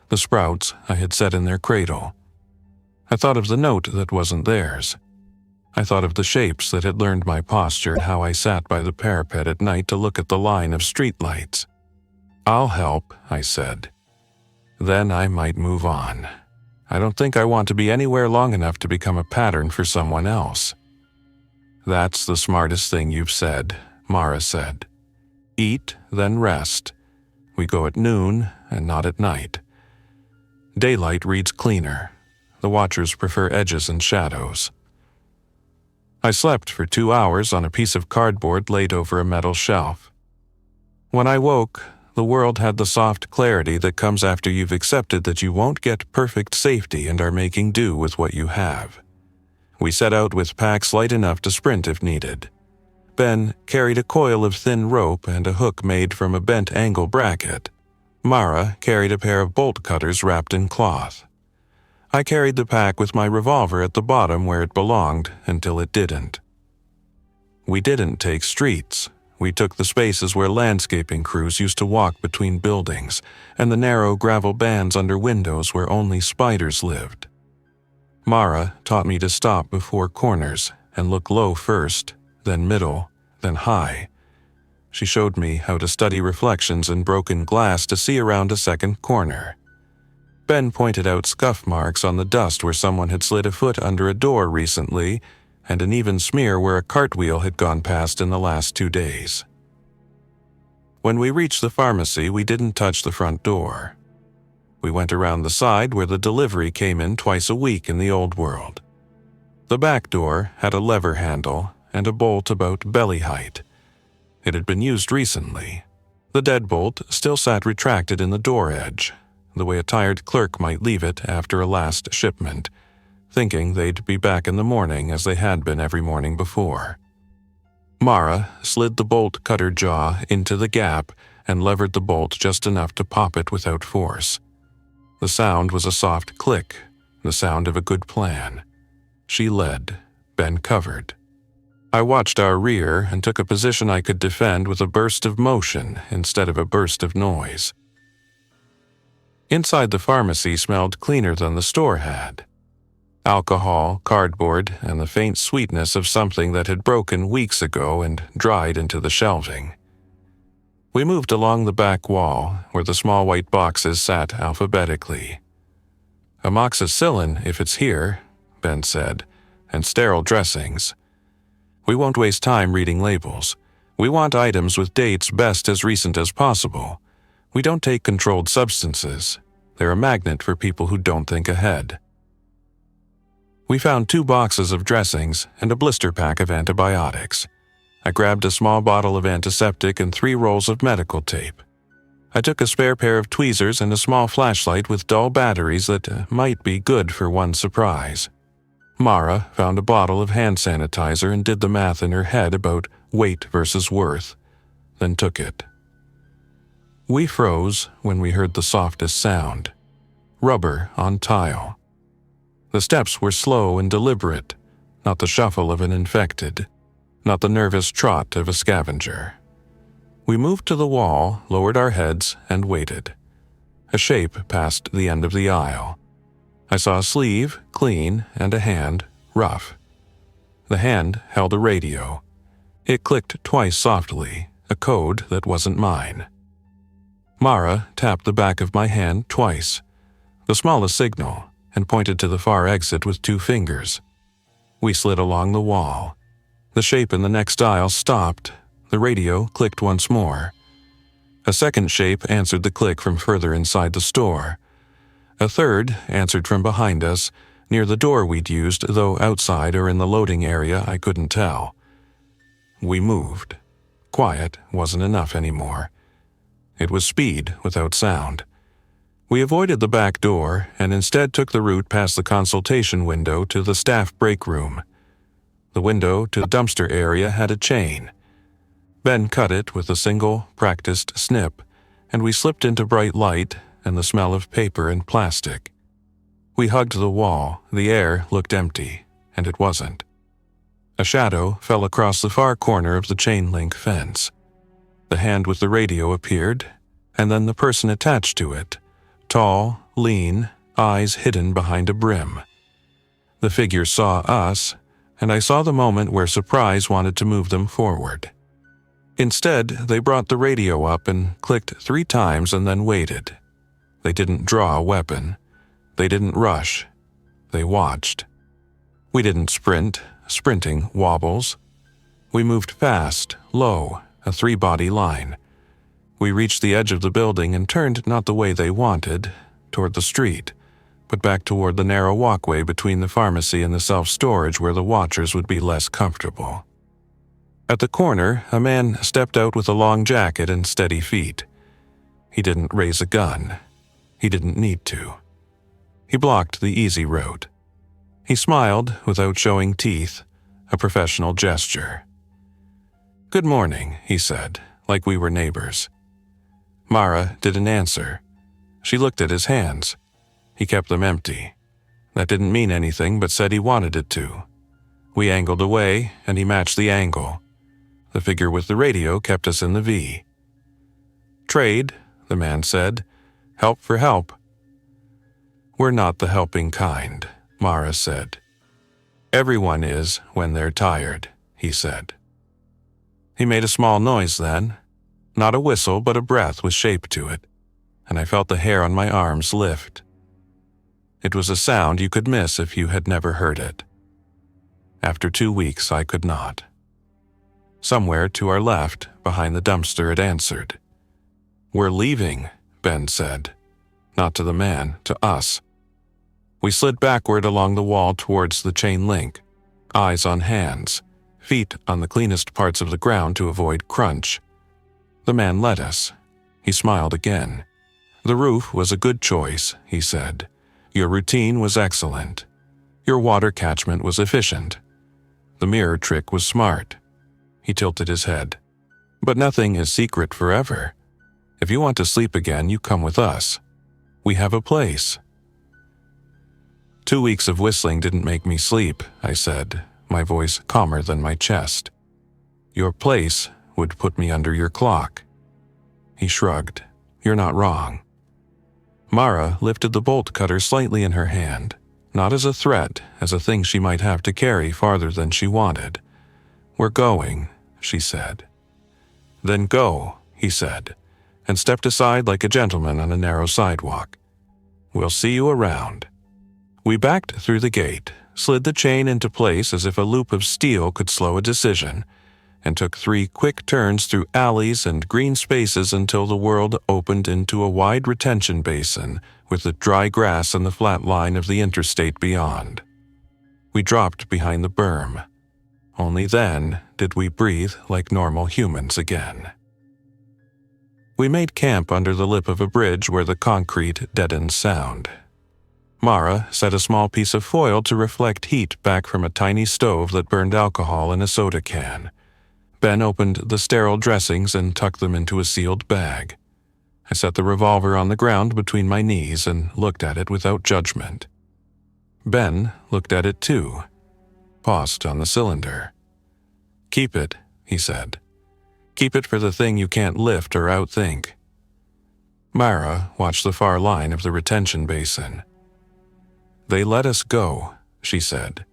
the sprouts I had set in their cradle. I thought of the note that wasn't theirs. I thought of the shapes that had learned my posture and how I sat by the parapet at night to look at the line of streetlights. I'll help, I said. Then I might move on. I don't think I want to be anywhere long enough to become a pattern for someone else. That's the smartest thing you've said, Mara said. Eat, then rest. We go at noon and not at night. Daylight reads cleaner. The watchers prefer edges and shadows. I slept for 2 hours on a piece of cardboard laid over a metal shelf. When I woke, the world had the soft clarity that comes after you've accepted that you won't get perfect safety and are making do with what you have. We set out with packs light enough to sprint if needed. Ben carried a coil of thin rope and a hook made from a bent angle bracket. Mara carried a pair of bolt cutters wrapped in cloth. I carried the pack with my revolver at the bottom where it belonged until it didn't. We didn't take streets. We took the spaces where landscaping crews used to walk between buildings and the narrow gravel bands under windows where only spiders lived. Mara taught me to stop before corners and look low first, then middle, then high. She showed me how to study reflections in broken glass to see around a second corner. Ben pointed out scuff marks on the dust where someone had slid a foot under a door recently, and an even smear where a cartwheel had gone past in the last 2 days. When we reached the pharmacy, we didn't touch the front door. We went around the side where the delivery came in twice a week in the old world. The back door had a lever handle and a bolt about belly height. It had been used recently. The deadbolt still sat retracted in the door edge, the way a tired clerk might leave it after a last shipment, thinking they'd be back in the morning as they had been every morning before. Mara slid the bolt cutter jaw into the gap and levered the bolt just enough to pop it without force. The sound was a soft click, the sound of a good plan. She led, Ben covered. I watched our rear and took a position I could defend with a burst of motion instead of a burst of noise. Inside the pharmacy smelled cleaner than the store had. Alcohol, cardboard, and the faint sweetness of something that had broken weeks ago and dried into the shelving. We moved along the back wall, where the small white boxes sat alphabetically. Amoxicillin, if it's here, Ben said, and sterile dressings. We won't waste time reading labels. We want items with dates best as recent as possible. We don't take controlled substances. They're a magnet for people who don't think ahead. We found 2 boxes of dressings and a blister pack of antibiotics. I grabbed a small bottle of antiseptic and 3 rolls of medical tape. I took a spare pair of tweezers and a small flashlight with dull batteries that might be good for one surprise. Mara found a bottle of hand sanitizer and did the math in her head about weight versus worth, then took it. We froze when we heard the softest sound. Rubber on tile. The steps were slow and deliberate, not the shuffle of an infected, not the nervous trot of a scavenger. We moved to the wall, lowered our heads, and waited. A shape passed the end of the aisle. I saw a sleeve, clean, and a hand, rough. The hand held a radio. It clicked twice softly, a code that wasn't mine. Mara tapped the back of my hand twice, the smallest signal, and pointed to the far exit with 2 fingers. We slid along the wall. The shape in the next aisle stopped. The radio clicked once more. A second shape answered the click from further inside the store. A third answered from behind us, near the door we'd used, though outside or in the loading area I couldn't tell. We moved. Quiet wasn't enough anymore. It was speed without sound. We avoided the back door and instead took the route past the consultation window to the staff break room. The window to the dumpster area had a chain. Ben cut it with a single, practiced snip, and we slipped into bright light and the smell of paper and plastic. We hugged the wall. The air looked empty, and it wasn't. A shadow fell across the far corner of the chain-link fence. The hand with the radio appeared, and then the person attached to it, tall, lean, eyes hidden behind a brim. The figure saw us, and I saw the moment where surprise wanted to move them forward. Instead, they brought the radio up and clicked 3 times and then waited. They didn't draw a weapon. They didn't rush. They watched. We didn't sprint. Sprinting wobbles. We moved fast, low, a 3-body line. We reached the edge of the building and turned not the way they wanted, toward the street, but back toward the narrow walkway between the pharmacy and the self-storage where the watchers would be less comfortable. At the corner, a man stepped out with a long jacket and steady feet. He didn't raise a gun. He didn't need to. He blocked the easy road. He smiled without showing teeth, a professional gesture. "Good morning," he said, like we were neighbors. Mara didn't answer. She looked at his hands. He kept them empty. That didn't mean anything, but said he wanted it to. We angled away, and he matched the angle. The figure with the radio kept us in the V. "Trade," the man said. "Help for help." "We're not the helping kind," Mara said. "Everyone is when they're tired," he said. He made a small noise then. Not a whistle, but a breath with shape to it, and I felt the hair on my arms lift. It was a sound you could miss if you had never heard it. After 2 weeks, I could not. Somewhere to our left, behind the dumpster, it answered. "We're leaving," Ben said. Not to the man, to us. We slid backward along the wall towards the chain link, eyes on hands, feet on the cleanest parts of the ground to avoid crunch. The man led us. He smiled again. "The roof was a good choice," he said. "Your routine was excellent. Your water catchment was efficient. The mirror trick was smart." He tilted his head. "But nothing is secret forever. If you want to sleep again, you come with us. We have a place." 2 weeks of whistling didn't make me sleep, I said, my voice calmer than my chest. "Your place would put me under your clock." He shrugged. "You're not wrong." Mara lifted the bolt cutter slightly in her hand, not as a threat, as a thing she might have to carry farther than she wanted. "We're going," she said. "Then go," he said, and stepped aside like a gentleman on a narrow sidewalk. "We'll see you around." We backed through the gate, slid the chain into place as if a loop of steel could slow a decision, and took 3 quick turns through alleys and green spaces until the world opened into a wide retention basin with the dry grass and the flat line of the interstate beyond. We dropped behind the berm. Only then did we breathe like normal humans again. We made camp under the lip of a bridge where the concrete deadened sound. Mara set a small piece of foil to reflect heat back from a tiny stove that burned alcohol in a soda can. Ben opened the sterile dressings and tucked them into a sealed bag. I set the revolver on the ground between my knees and looked at it without judgment. Ben looked at it too, paused on the cylinder. "Keep it," he said. "Keep it for the thing you can't lift or outthink." Mara watched the far line of the retention basin. "They let us go," she said,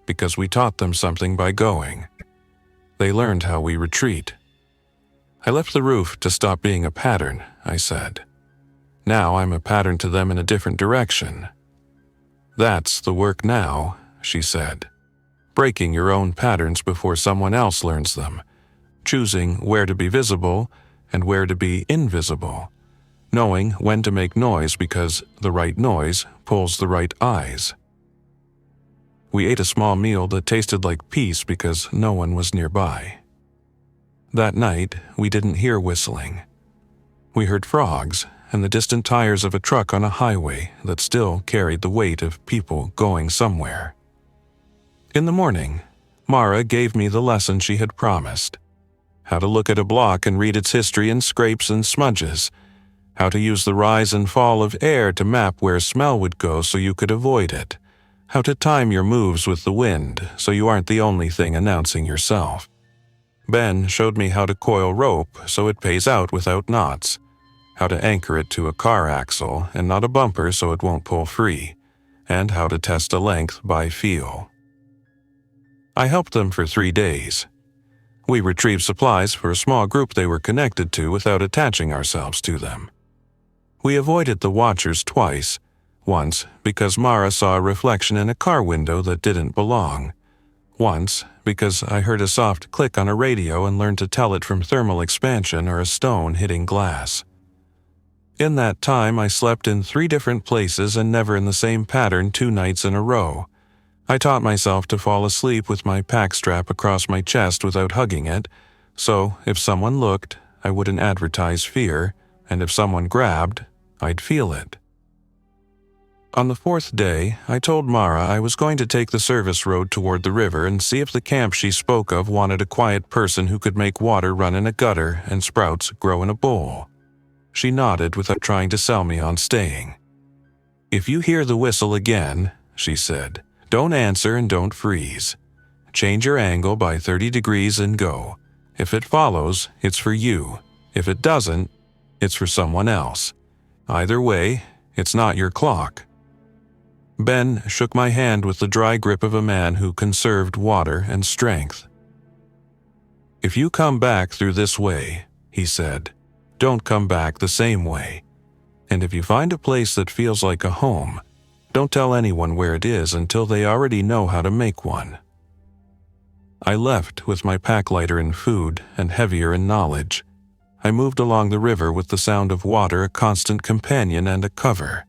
"because we taught them something by going. They learned how we retreat." "I left the roof to stop being a pattern," I said. "Now I'm a pattern to them in a different direction." "That's the work now," she said. "Breaking your own patterns before someone else learns them. Choosing where to be visible and where to be invisible. Knowing when to make noise because the right noise pulls the right eyes." We ate a small meal that tasted like peace because no one was nearby. That night, we didn't hear whistling. We heard frogs and the distant tires of a truck on a highway that still carried the weight of people going somewhere. In the morning, Mara gave me the lesson she had promised. How to look at a block and read its history in scrapes and smudges. How to use the rise and fall of air to map where smell would go so you could avoid it. How to time your moves with the wind so you aren't the only thing announcing yourself. Ben showed me how to coil rope so it pays out without knots. How to anchor it to a car axle and not a bumper so it won't pull free. And how to test a length by feel. I helped them for 3 days. We retrieved supplies for a small group they were connected to without attaching ourselves to them. We avoided the watchers twice, once because Mara saw a reflection in a car window that didn't belong. Once because I heard a soft click on a radio and learned to tell it from thermal expansion or a stone hitting glass. In that time, I slept in 3 different places and never in the same pattern 2 nights in a row. I taught myself to fall asleep with my pack strap across my chest without hugging it, so if someone looked, I wouldn't advertise fear, and if someone grabbed, I'd feel it. On the 4th day, I told Mara I was going to take the service road toward the river and see if the camp she spoke of wanted a quiet person who could make water run in a gutter and sprouts grow in a bowl. She nodded without trying to sell me on staying. "If you hear the whistle again," she said, "don't answer and don't freeze. Change your angle by 30 degrees and go. If it follows, it's for you. If it doesn't, it's for someone else. Either way, it's not your clock." Ben shook my hand with the dry grip of a man who conserved water and strength. "If you come back through this way," he said, "don't come back the same way. And if you find a place that feels like a home, don't tell anyone where it is until they already know how to make one." I left with my pack lighter in food and heavier in knowledge. I moved along the river with the sound of water a constant companion and a cover.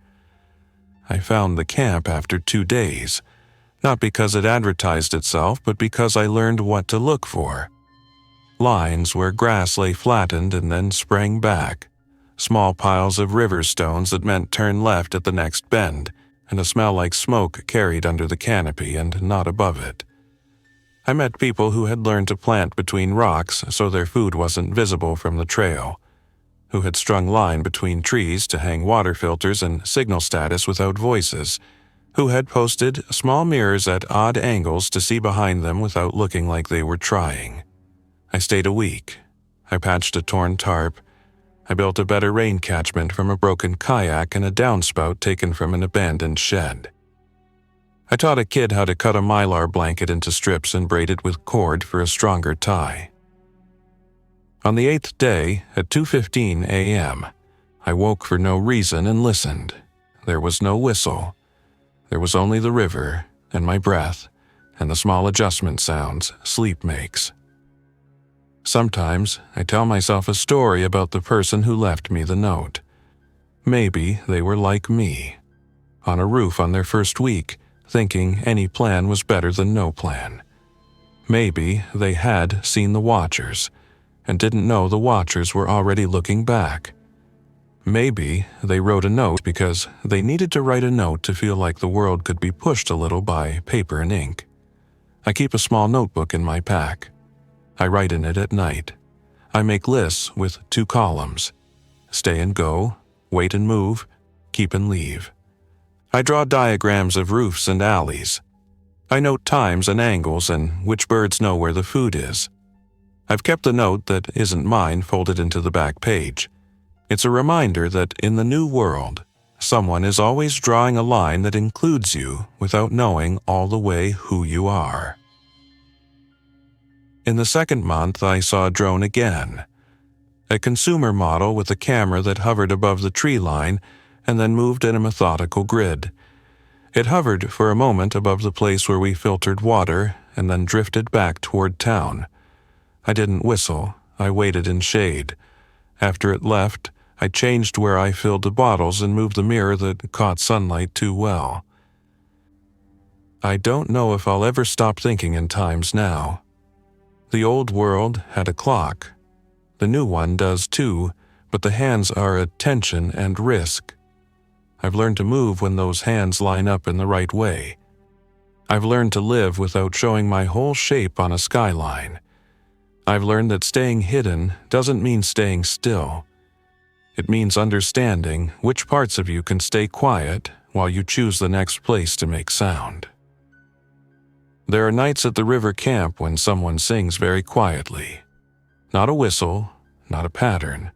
I found the camp after 2 days, not because it advertised itself, but because I learned what to look for. Lines where grass lay flattened and then sprang back, small piles of river stones that meant turn left at the next bend, and a smell like smoke carried under the canopy and not above it. I met people who had learned to plant between rocks so their food wasn't visible from the trail, who had strung line between trees to hang water filters and signal status without voices, who had posted small mirrors at odd angles to see behind them without looking like they were trying. I stayed a week. I patched a torn tarp. I built a better rain catchment from a broken kayak and a downspout taken from an abandoned shed. I taught a kid how to cut a mylar blanket into strips and braid it with cord for a stronger tie. On the 8th day, at 2:15 a.m., I woke for no reason and listened. There was no whistle. There was only the river and my breath and the small adjustment sounds sleep makes. Sometimes I tell myself a story about the person who left me the note. Maybe they were like me, on a roof on their first week, thinking any plan was better than no plan. Maybe they had seen the watchers and didn't know the watchers were already looking back. Maybe they wrote a note because they needed to write a note to feel like the world could be pushed a little by paper and ink. I keep a small notebook in my pack. I write in it at night. I make lists with 2 columns: stay and go, wait and move, keep and leave. I draw diagrams of roofs and alleys. I note times and angles and which birds know where the food is. I've kept the note that isn't mine folded into the back page. It's a reminder that in the new world, someone is always drawing a line that includes you without knowing all the way who you are. In the 2nd month, I saw a drone again. A consumer model with a camera that hovered above the tree line and then moved in a methodical grid. It hovered for a moment above the place where we filtered water and then drifted back toward town. I didn't whistle. I waited in shade. After it left, I changed where I filled the bottles and moved the mirror that caught sunlight too well. I don't know if I'll ever stop thinking in times now. The old world had a clock. The new one does too, but the hands are attention and risk. I've learned to move when those hands line up in the right way. I've learned to live without showing my whole shape on a skyline. I've learned that staying hidden doesn't mean staying still. It means understanding which parts of you can stay quiet while you choose the next place to make sound. There are nights at the river camp when someone sings very quietly. Not a whistle, not a pattern.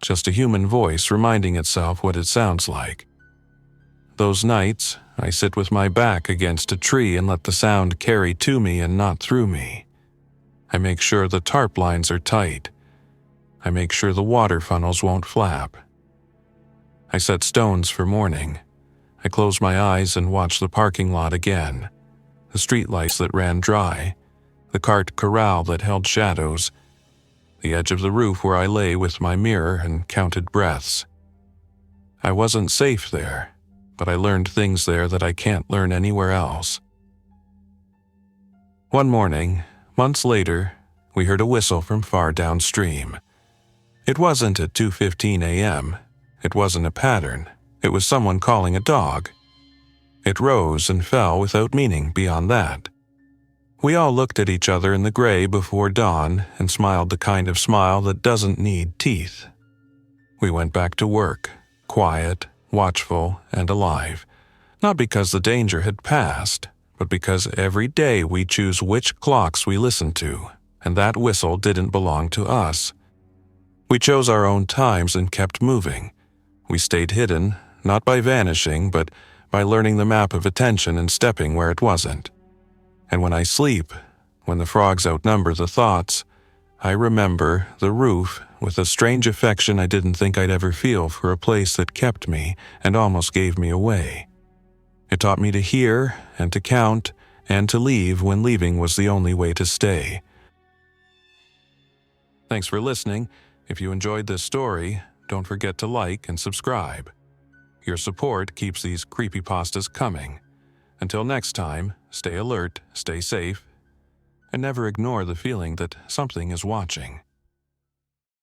Just a human voice reminding itself what it sounds like. Those nights, I sit with my back against a tree and let the sound carry to me and not through me. I make sure the tarp lines are tight. I make sure the water funnels won't flap. I set stones for morning. I close my eyes and watch the parking lot again. The streetlights that ran dry. The cart corral that held shadows. The edge of the roof where I lay with my mirror and counted breaths. I wasn't safe there, but I learned things there that I can't learn anywhere else. One morning, months later, we heard a whistle from far downstream. It wasn't at 2:15 a.m. It wasn't a pattern. It was someone calling a dog. It rose and fell without meaning beyond that. We all looked at each other in the gray before dawn and smiled the kind of smile that doesn't need teeth. We went back to work, quiet, watchful, and alive. Not because the danger had passed, but because every day we choose which clocks we listen to, and that whistle didn't belong to us. We chose our own times and kept moving. We stayed hidden, not by vanishing, but by learning the map of attention and stepping where it wasn't. And when I sleep, when the frogs outnumber the thoughts, I remember the roof with a strange affection I didn't think I'd ever feel for a place that kept me and almost gave me away. It taught me to hear and to count and to leave when leaving was the only way to stay. Thanks for listening. If you enjoyed this story, don't forget to like and subscribe. Your support keeps these creepypastas coming. Until next time, stay alert, stay safe, and never ignore the feeling that something is watching.